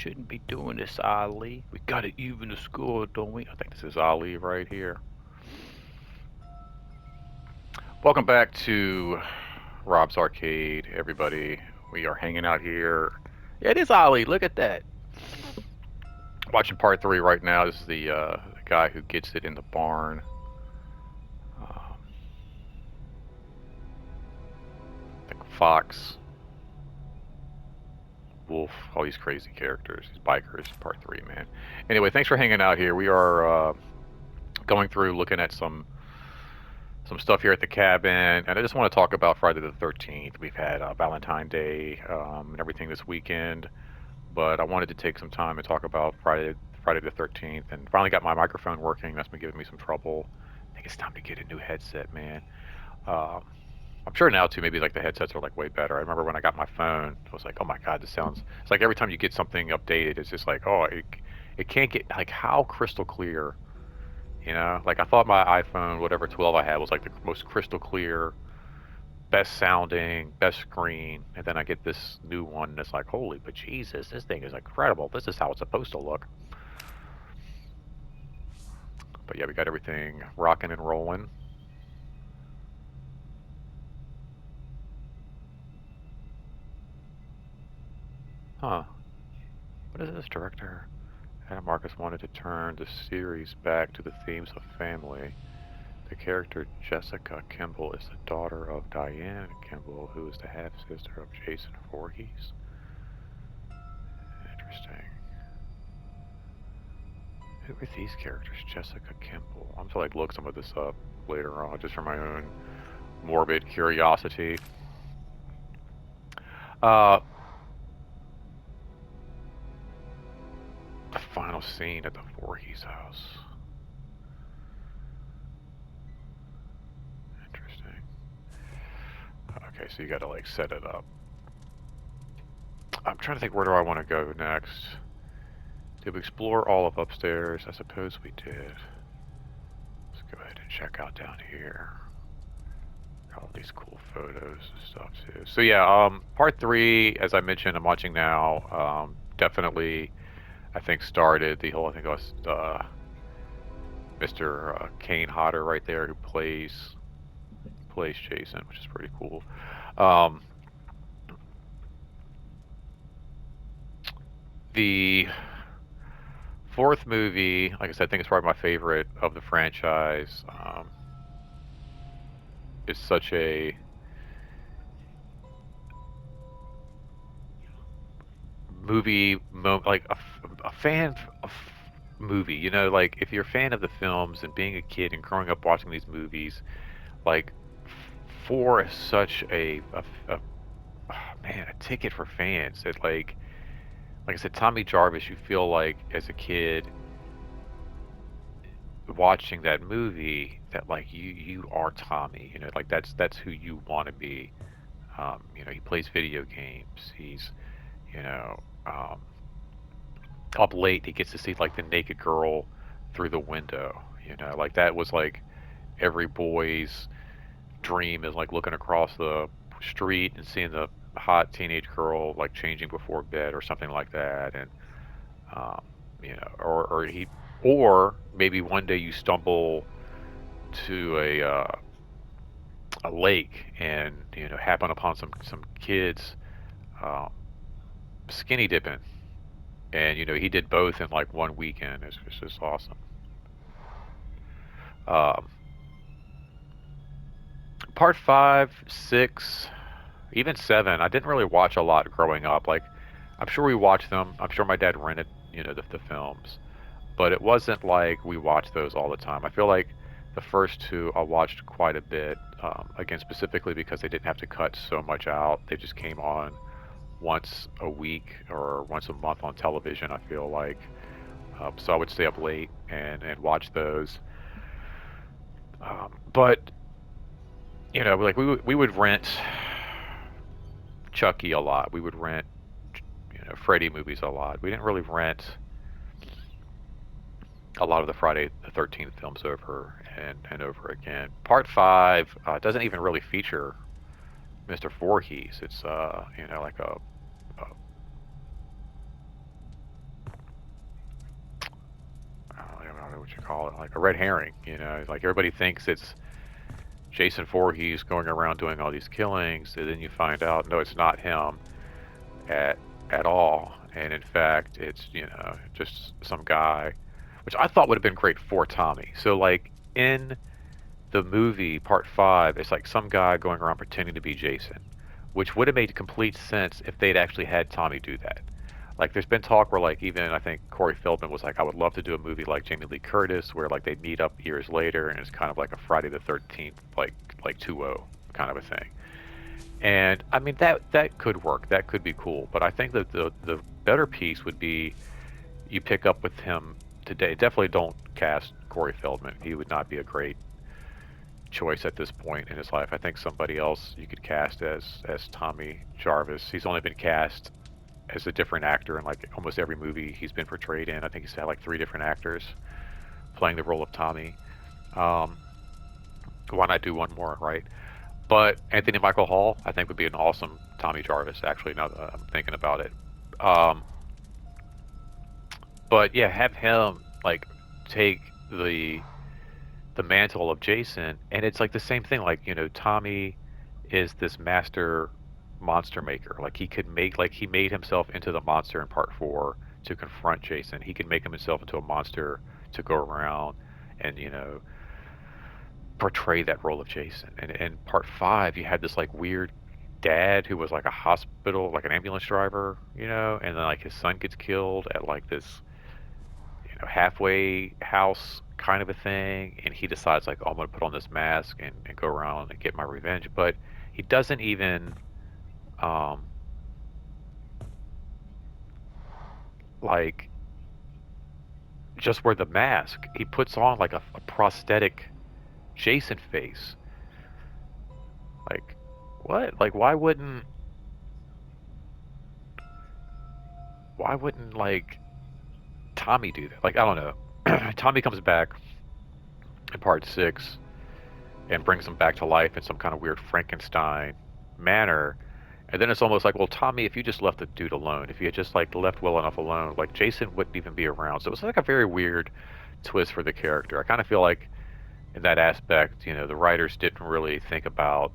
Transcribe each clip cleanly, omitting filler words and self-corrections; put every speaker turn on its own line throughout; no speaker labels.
shouldn't be doing this, Ali. We gotta even the score, don't we? I think this is Ali right here. Welcome back to Rob's Arcade, everybody. We are hanging out here. Yeah, it is Ali. Look at that. Watching part three right now. This is the guy who gets it in the barn. Um, I think Fox, Wolf, all these crazy characters, these bikers. Part three, man. Anyway, thanks for hanging out here. We are going through looking at some stuff here at the cabin, and I just want to talk about Friday the 13th. We've had Valentine's Day and everything this weekend, but I wanted to take some time and talk about Friday the 13th, and finally got my microphone working. That's been giving me some trouble. I think it's time to get a new headset, man. Um, I'm sure now too. Maybe like the headsets are like way better. I remember when I got my phone, I was like, oh my god, this sounds. It's like every time you get something updated, it's just like, oh, it can't get like how crystal clear. Like I thought my iPhone, whatever 12 I had, was like the most crystal clear, best sounding, best screen, and then I get this new one, and it's like, holy, but Jesus, this thing is incredible. This is how it's supposed to look. But yeah, we got everything rocking and rolling. Huh? What is this director? Adam Marcus wanted to turn the series back to the themes of family. The character Jessica Kimball is the daughter of Diane Kimball, who is the half sister of Jason Voorhees. Interesting. Who are these characters? Jessica Kimball. I'm gonna like look some of this up later on, just for my own morbid curiosity. Uh, the final scene at the Voorhees house. Interesting. Okay, so you gotta like set it up. I'm trying to think, where do I want to go next? Did we explore all of upstairs? I suppose we did. Let's go ahead and check out down here. Got all these cool photos and stuff too. So yeah, part three, as I mentioned, I'm watching now. Definitely, I think started the whole. I think it was Mr. Kane Hodder right there, who plays Jason, which is pretty cool. Um, the fourth movie, like I said, I think it's probably my favorite of the franchise. It's such a like a fan of movie. Like if you're a fan of the films and being a kid and growing up watching these movies, like four is such a oh, man, a ticket for fans. It like I said, Tommy Jarvis. You feel like as a kid watching that movie that like you are Tommy. Like that's who you want to be. He plays video games. He's you know um, up late. He gets to see like the naked girl through the window. Like that was like every boy's dream, is like looking across the street and seeing the hot teenage girl like changing before bed or something like that. And um, or maybe one day you stumble to a lake and happen upon some kids um, skinny dipping, and he did both in like one weekend. It's just awesome. Um, Part five, six, even seven, I didn't really watch a lot growing up. Like, I'm sure we watched them. I'm sure my dad rented the films, but it wasn't like we watched those all the time. I feel like the first two I watched quite a bit. Again, specifically because they didn't have to cut so much out. They just came on once a week or once a month on television, I feel like. So I would stay up late and watch those. But like we would rent Chucky a lot. We would rent Freddy movies a lot. We didn't really rent a lot of the Friday the 13th films over and over again. Part five doesn't even really feature Mr. Voorhees. It's like a call it, like a red herring. Like everybody thinks it's Jason Voorhees going around doing all these killings, and then you find out no, it's not him at at all. And in fact, it's just some guy, which I thought would have been great for Tommy. So like in the movie Part 5, it's like some guy going around pretending to be Jason, which would have made complete sense if they'd actually had Tommy do that. Like there's been talk where like even I think Corey Feldman was like, I would love to do a movie like Jamie Lee Curtis where like they meet up years later and it's kind of like a Friday the 13th like 2-0 kind of a thing. And I mean that could work. That could be cool. But I think that the better piece would be you pick up with him today. Definitely don't cast Corey Feldman. He would not be a great choice at this point in his life. I think somebody else you could cast as Tommy Jarvis. He's only been cast as a different actor in like almost every movie he's been portrayed in. I think he's had like 3 different actors playing the role of Tommy. Um, why not do one more, right? But Anthony Michael Hall, I think, would be an awesome Tommy Jarvis. Actually, now that I'm thinking about it. Um, but yeah, have him like take the mantle of Jason, and it's like the same thing. Like Tommy is this master monster maker. Like he could make like he made himself into the monster in Part 4 to confront Jason. He could make himself into a monster to go around and portray that role of Jason. And in Part 5, you had this like weird dad who was like a hospital, like an ambulance driver, and then like his son gets killed at like this halfway house kind of a thing, and he decides like, oh, I'm gonna put on this mask and go around and get my revenge. But he doesn't even um, like just wear the mask. He puts on like a prosthetic Jason face. Like what? Like why wouldn't like Tommy do that? Like I don't know. Tommy comes back in Part 6 and brings him back to life in some kind of weird Frankenstein manner. And then it's almost like, well, Tommy, if you just left the dude alone, if you had just like left well enough alone, like Jason wouldn't even be around. So it was like a very weird twist for the character. I kind of feel like in that aspect, the writers didn't really think about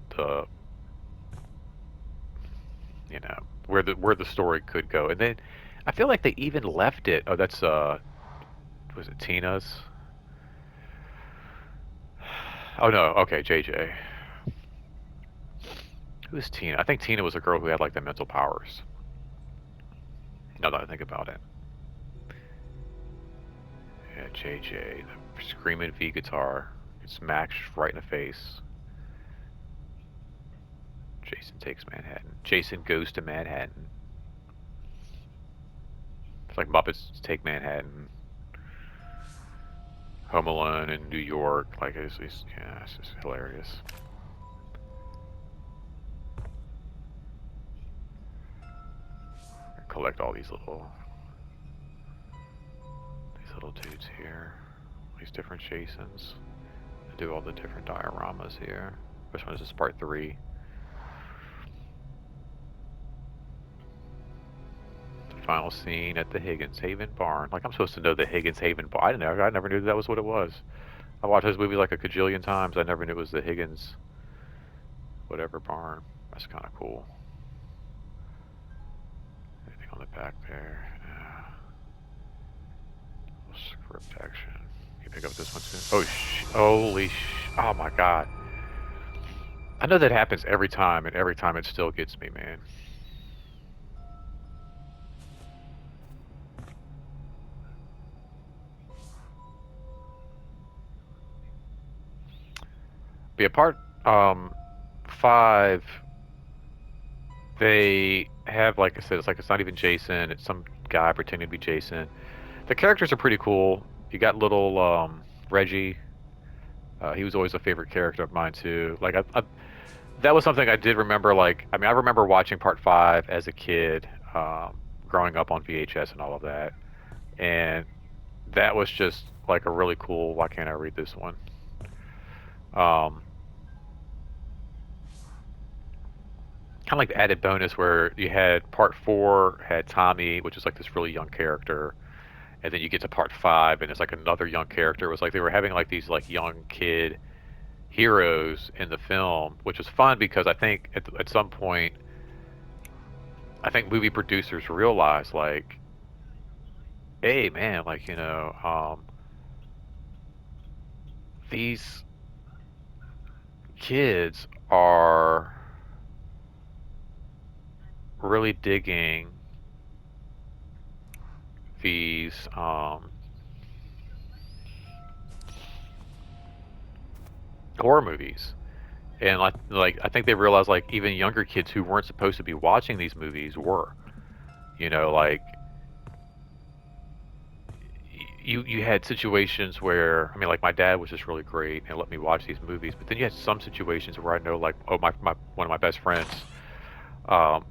you know, where the story could go. And then I feel like they even left it. Oh, that's was it Tina's? Oh no, okay, JJ. Who's Tina? I think Tina was a girl who had like the mental powers. Now that I think about it. Yeah, JJ, the screaming V guitar. Gets smacked right in the face. Jason takes Manhattan. Jason goes to Manhattan. It's like Muppets take Manhattan. Home Alone in New York. Like yeah, it's just hilarious. Collect all these little dudes here. These different Jasons. Do all the different dioramas here. Which one is this? Part 3. The final scene at the Higgins Haven barn. Like I'm supposed to know the Higgins Haven barn. I didn't know. I never knew that was what it was. I watched this movie like a cajillion times. I never knew it was the Higgins whatever barn. That's kind of cool. Anything on the back there? Script action. You pick up this one too? Oh, holy oh my god. I know that happens every time, and every time it still gets me, man. Be a part 5. They have, like I said, it's like it's not even Jason. It's some guy pretending to be Jason. The characters are pretty cool. You got little Reggie. He was always a favorite character of mine too. Like that was something I did remember. Like I mean, I remember watching Part 5 as a kid, growing up on VHS and all of that, and that was just like a really cool. Why can't I read this one? Um, kind of like the added bonus where you had Part 4 had Tommy, which is like this really young character, and then you get to part 5, and it's like another young character. It was like they were having like these like young kid heroes in the film, which was fun because I think at some point, I think movie producers realized like, hey man, like these kids are really digging these horror movies. And like I think they realized like even younger kids who weren't supposed to be watching these movies were. Like you had situations where I mean like my dad was just really great and let me watch these movies, but then you had some situations where I know like oh my one of my best friends,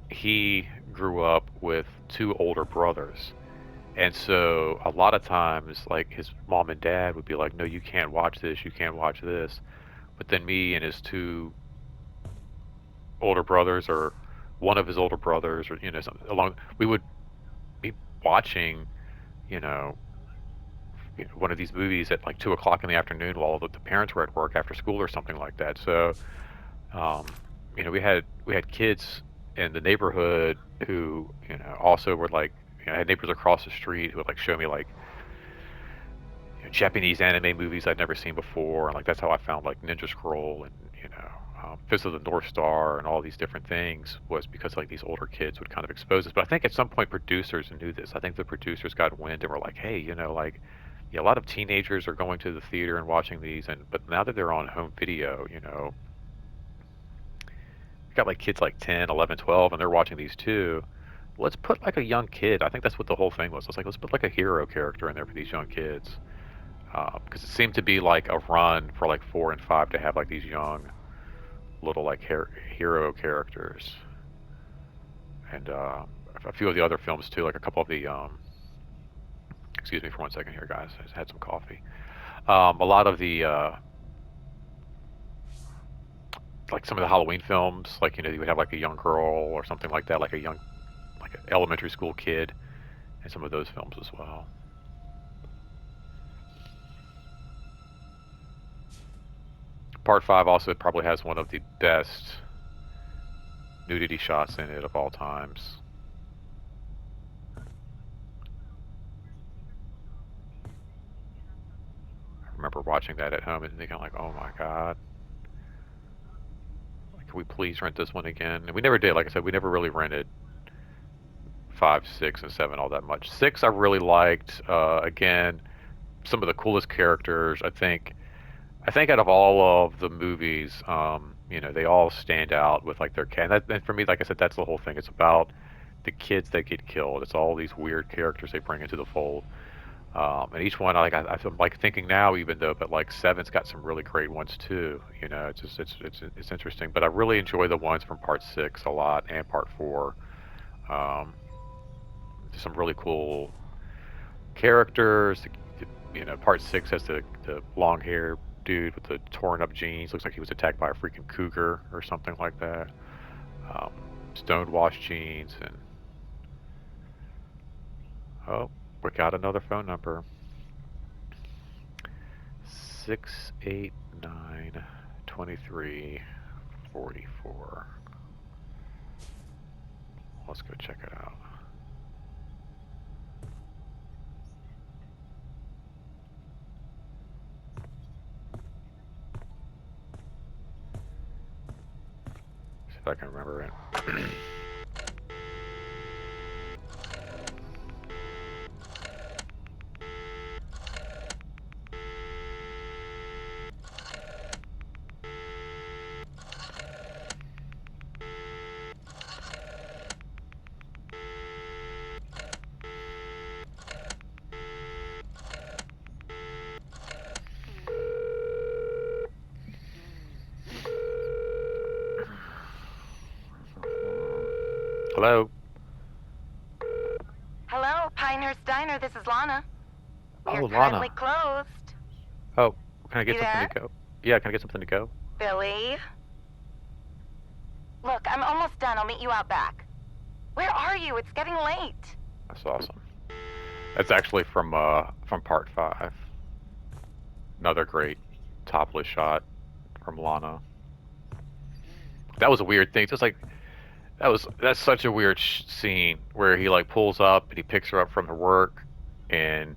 he grew up with two older brothers. And so a lot of times like his mom and dad would be like, no, you can't watch this, you can't watch this. But then me and his two older brothers, or one of his older brothers, or along, we would be watching, you know, one of these movies at like 2 o'clock in the afternoon while the parents were at work after school or something like that. So, um, we had kids in the neighborhood who also were like, I had neighbors across the street who would like show me like Japanese anime movies I'd never seen before, and like that's how I found like Ninja Scroll and Fist of the North Star and all these different things, was because like these older kids would kind of expose us. But I think at some point producers knew this. I think the producers got wind and were like, hey, like yeah, a lot of teenagers are going to the theater and watching these, and but now that they're on home video, we got like kids like 10, 11, 12, and they're watching these too. Let's put like a young kid. I think that's what the whole thing was. I was like, let's put like a hero character in there for these young kids. Because it seemed to be like a run for like 4 and 5 to have like these young little like hero characters, and a few of the other films too, like a couple of the excuse me for 1 second here, guys. I just had some coffee. A lot of the like some of the Halloween films, like you would have like a young girl or something like that, like a young like an elementary school kid, and some of those films as well. Part 5 also probably has one of the best nudity shots in it of all times. I remember watching that at home and thinking like, oh my god, like, can we please rent this one again? And we never did. Like I said, we never really rented 5, 6, and 7 all that much. 6 I really liked. Again, some of the coolest characters. I think out of all of the movies, they all stand out with like their cat. And for me, like I said, that's the whole thing. It's about the kids that get killed. It's all these weird characters they bring into the fold. And each one, like I'm like thinking now, even though, but like 7's got some really great ones too. It's just it's interesting. But I really enjoy the ones from Part 6 a lot, and Part 4. Um, some really cool characters. Part 6 has the long hair dude with the torn up jeans. Looks like he was attacked by a freaking cougar or something like that. Um, Stoned wash jeans, and oh, we got another phone number. 689-2344. Let's go check it out. See if I can remember it. Hello?
Hello, Pinehurst Diner. This is Lana.
Oh,
We're
Lana.
currently closed.
Oh, can I get
You
something
there?
to go? Yeah, can I get something to go?
Billy? Look, I'm almost done. I'll meet you out back. Where are you? It's getting late.
That's awesome. That's actually from part 5. Another great topless shot from Lana. That was a weird thing. Just like that's such a weird scene where he like pulls up and he picks her up from her work, and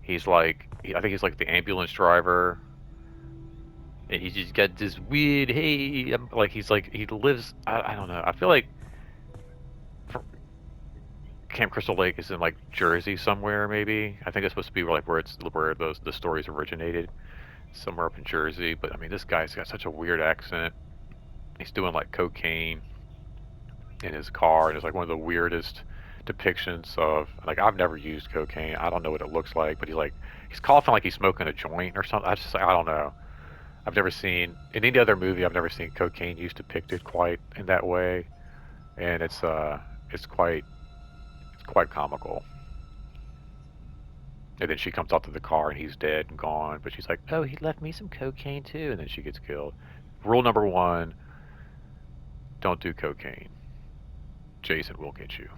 he's like, I think he's like the ambulance driver, and he's just got this weird, hey, like he's like he lives. I don't know. I feel like Camp Crystal Lake is in like Jersey somewhere, maybe. I think it's supposed to be like where the stories originated, somewhere up in Jersey. But I mean, this guy's got such a weird accent. He's doing like cocaine in his car, and it's like one of the weirdest depictions of like I've never used cocaine. I don't know what it looks like, but he's coughing like he's smoking a joint or something. I just like I don't know. I've never seen in any other movie. I've never seen cocaine use depicted quite in that way, and it's quite comical. And then she comes out to the car and he's dead and gone, but she's like, "Oh, he left me some cocaine too," and then she gets killed. Rule number one: don't do cocaine. Jason will get you.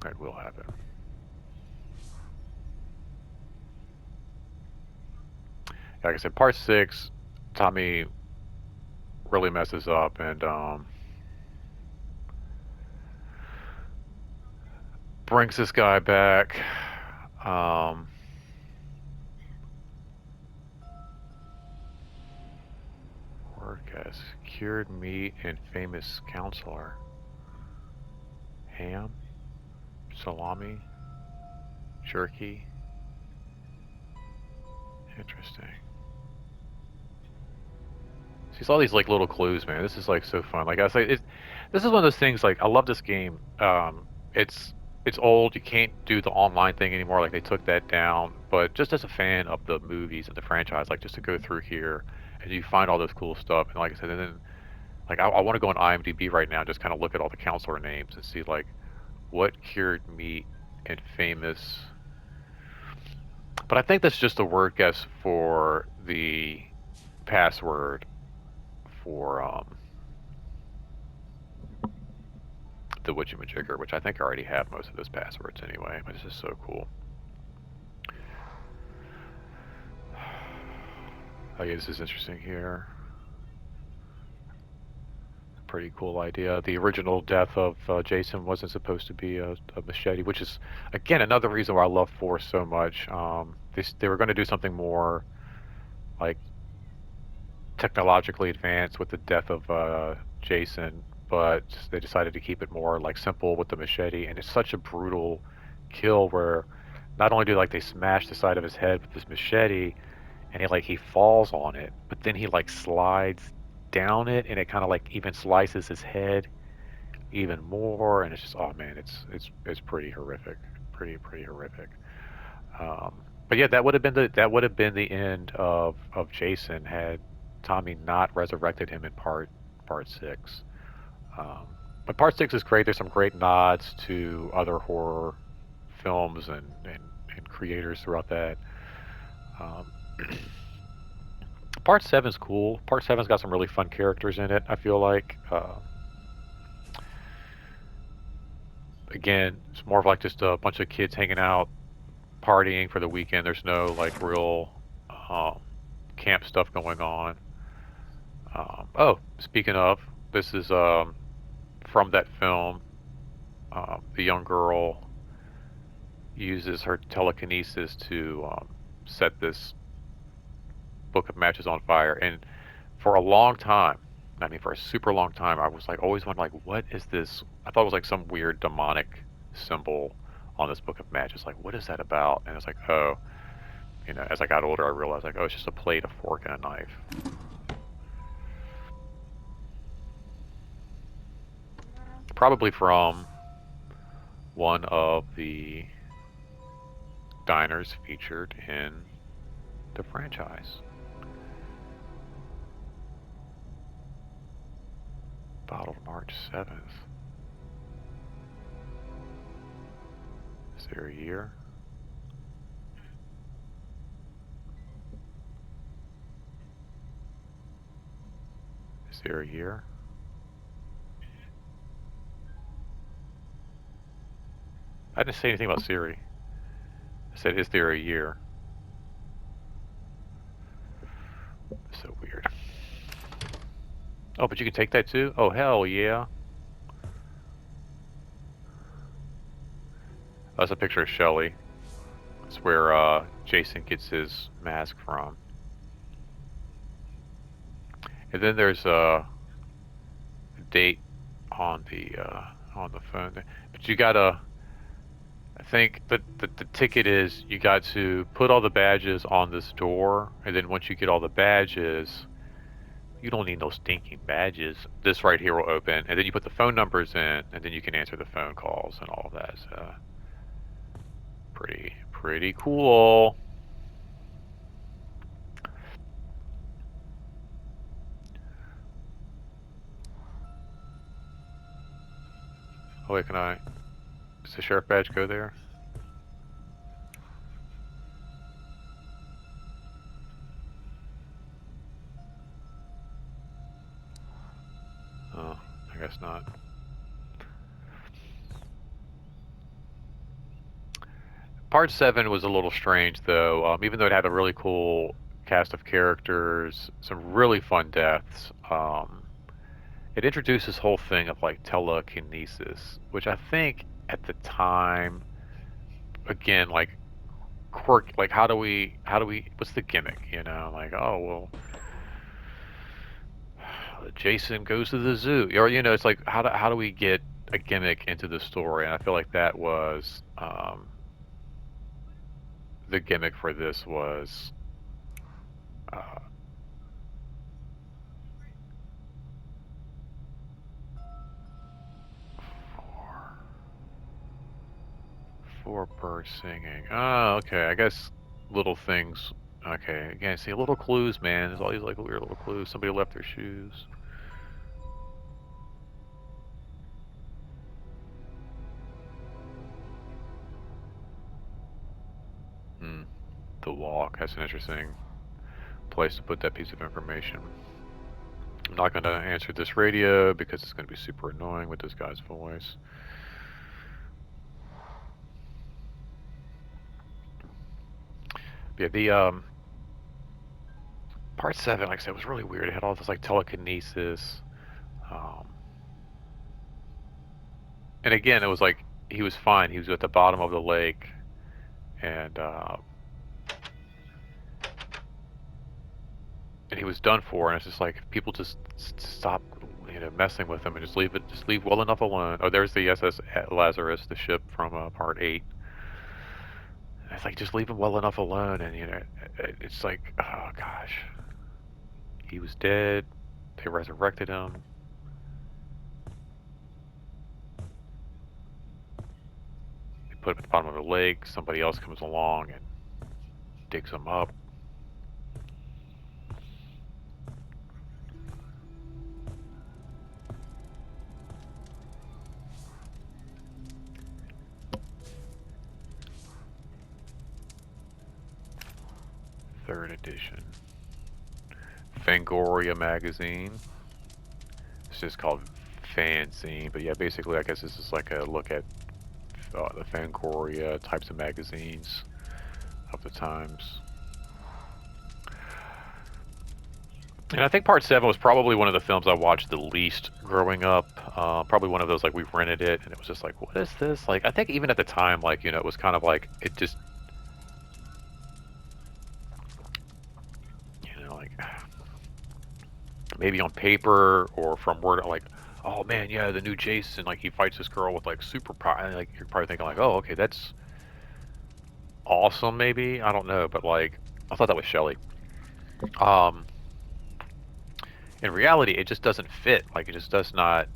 That will happen. Like I said, part 6, Tommy really messes up and brings this guy back. Um, work as cured meat and famous counselor. Ham, salami, jerky. Interesting. See, all these like little clues, man. This is like so fun. Like I say, this is one of those things. Like I love this game. It's it's old. You can't do the online thing anymore. Like they took that down. But just as a fan of the movies and the franchise, like just to go through here and you find all this cool stuff. And like I said, and then like I want to go on IMDb right now and just kind of look at all the counselor names and see like what cured meat and famous. But I think that's just a word guess for the password for the Witchamajigger, which I think I already have most of those passwords anyway, but it's just so cool. Oh yeah, this is interesting here. Pretty cool idea. The original death of Jason wasn't supposed to be a machete, which is, again, another reason why I love 4 so much. They were going to do something more like technologically advanced with the death of Jason, but they decided to keep it more like simple with the machete, and it's such a brutal kill where not only do like they smash the side of his head with this machete, and he falls on it, but then he like slides down it, and it kind of like even slices his head even more, and it's just oh man, it's pretty horrific, pretty horrific. But yeah, that would have been the end of Jason had Tommy not resurrected him in part 6. Um, but part 6 is great. There's some great nods to other horror films and creators throughout that. Um, part 7's cool. Part 7's got some really fun characters in it. I feel like again, it's more of like just a bunch of kids hanging out, partying for the weekend. There's no like real um, camp stuff going on. Oh, speaking of, this is from that film. The young girl uses her telekinesis to set this book of matches on fire, and for a long time, I mean, for a super long time, I was like always wondering like, what is this? I thought it was like some weird demonic symbol on this book of matches. Like, what is that about? And it's like, oh, as I got older, I realized like, oh, it's just a plate, a fork, and a knife. Probably from one of the diners featured in the franchise. Bottled March 7th. Is there a year? Is there a year? I didn't say anything about Siri. I said, is there a year? So weird. Oh, but you can take that too? Oh, hell yeah. That's a picture of Shelly. That's where Jason gets his mask from. And then there's a date on the phone. But you gotta, I think the ticket is you got to put all the badges on this door, and then once you get all the badges, you don't need no stinking badges. This right here will open, and then you put the phone numbers in, and then you can answer the phone calls and all of that. So pretty cool. Oh wait, does the sheriff badge go there? Oh, I guess not. Part 7 was a little strange though, even though it had a really cool cast of characters, some really fun deaths. It introduced this whole thing of like telekinesis, which I think at the time, again, like quirk, like how do we, what's the gimmick, you know? Like, oh, well, Jason goes to the zoo, or, you know, it's like, how do we get a gimmick into the story? And I feel like that was, the gimmick for this was, uh, four, four birds singing. Oh, okay. I guess little things. Okay, again, see little clues, man. There's all these like weird little clues. Somebody left their shoes. Hmm. The walk. That's an interesting place to put that piece of information. I'm not going to answer this radio because it's going to be super annoying with this guy's voice. Yeah, the part 7, like I said, was really weird. It had all this like telekinesis. Um, and again, it was like he was fine. He was at the bottom of the lake, and he was done for. And it's just like people just stop, you know, messing with him and just leave well enough alone. Oh, there's the SS Lazarus, the ship from part 8. And it's like just leave him well enough alone, and you know, it's like, oh gosh, he was dead. They resurrected him. They put him at the bottom of the lake. Somebody else comes along and digs him up. Third edition. Fangoria magazine. It's just called Fanzine, but yeah, basically, I guess this is like a look at the Fangoria types of magazines of the times. And I think part 7 was probably one of the films I watched the least growing up. Probably one of those, like, we rented it, and it was just like, what is this? Like, I think even at the time, like, you know, it was kind of like, it just, you know, like, maybe on paper or from word, like, oh man, yeah, the new Jason, like, he fights this girl with, like, super power. Like, you're probably thinking, like, oh, okay, that's awesome, maybe? I don't know, but, like, I thought that was Shelley. Um, in reality, it just doesn't fit. Like, it just does not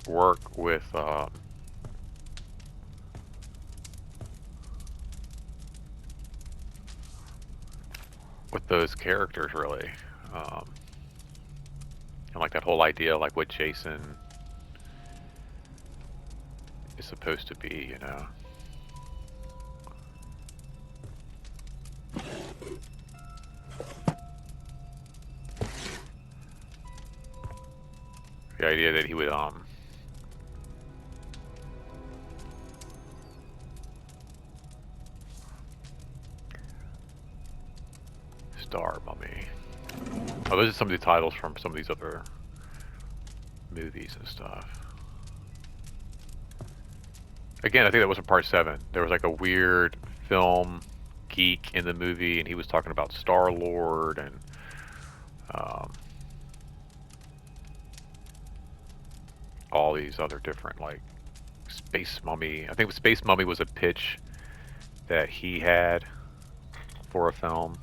work with those characters, really. Um, and like that whole idea, like what Jason is supposed to be, you know. The idea that he would Star Mummy. Oh, those are some of the titles from some of these other movies and stuff. Again, I think that was in part 7. There was like a weird film geek in the movie, and he was talking about Star-Lord and um, all these other different, like, Space Mummy. I think Space Mummy was a pitch that he had for a film.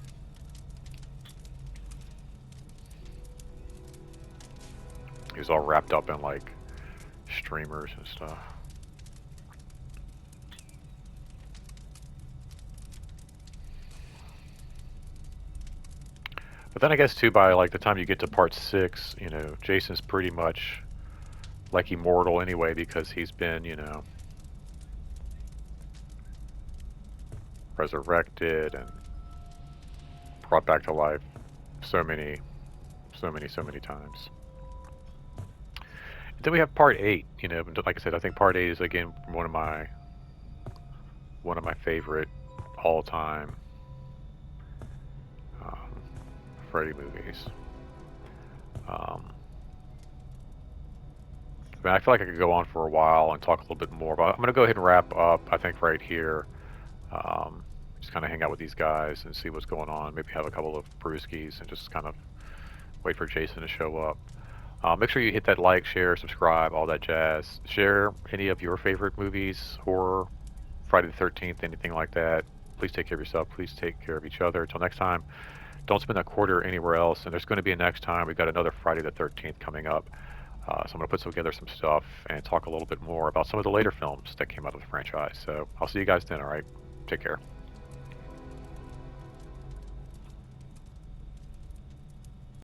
He was all wrapped up in, like, streamers and stuff. But then I guess too, by like the time you get to part 6, you know, Jason's pretty much like immortal anyway because he's been, you know, resurrected and brought back to life so many times. And then we have part 8, you know, like I said, I think part 8 is again one of my favorite all-time Freddy movies. I mean, I feel like I could go on for a while and talk a little bit more, but I'm going to go ahead and wrap up, I think, right here. Just kind of hang out with these guys and see what's going on. Maybe have a couple of brewskis and just kind of wait for Jason to show up. Make sure you hit that like, share, subscribe, all that jazz. Share any of your favorite movies, horror, Friday the 13th, anything like that. Please take care of yourself. Please take care of each other. Until next time, don't spend that quarter anywhere else. And there's going to be a next time. We've got another Friday the 13th coming up. So I'm going to put together some stuff and talk a little bit more about some of the later films that came out of the franchise. So I'll see you guys then, all right? Take care.